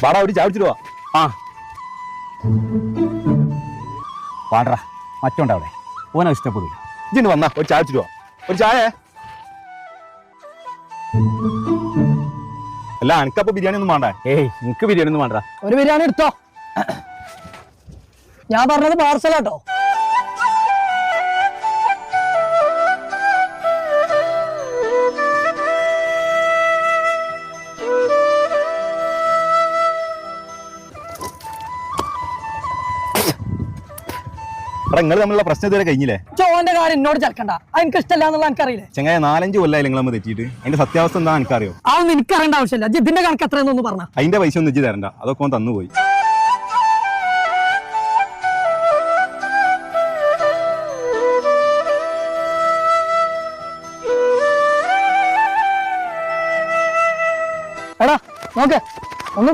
വാടാ ഒരു ചായ കുടിച്ചിട്ട് ആ പാടാ മറ്റോണ്ട അവിടെ ഓനെ ഇഷ്ടപ്പെടില്ല. ഇജിണ്ട് വന്നാ ഒരു ചായ കുടിച്ചിട്ട് ഒരു ചായ. അല്ല എനിക്കപ്പോ ബിരിയാണി ഒന്നും വേണ്ടേ? ഏയ് എനിക്ക് ബിരിയാണി ഒന്നും വേണ്ട. ഒരു ബിരിയാണി എടുത്തോ. ഞാൻ പറഞ്ഞത് പാർസലാട്ടോ. നിങ്ങൾ തമ്മിലുള്ള പ്രശ്നം ഇതുവരെ കഴിഞ്ഞില്ലേ? ചോന്റെ കാര്യം എന്നോട് ചേർക്കണ്ട. എനിക്ക് ഇഷ്ടമല്ല എന്നുള്ള എനിക്കറിയില്ലേ? ചെങ്ങായ 4-5 കൊല്ലായി നിങ്ങൾ നമ്മൾ തെറ്റിയിട്ട്. അതിന്റെ സത്യാവസ്ഥ എന്താ എനിക്കറിയോ? അതൊന്നും എനിക്കറിയേണ്ട ആവശ്യമില്ല. ഇതിന്റെ കണക്ക് എത്രയെന്നൊന്ന് പറഞ്ഞ. അതിന്റെ പൈസ ഒന്നും ഇജ്ജ് തരണ്ട, അതൊക്കെ ഓൻ തന്നുപോയി. എടാ നോക്ക് ഒന്ന്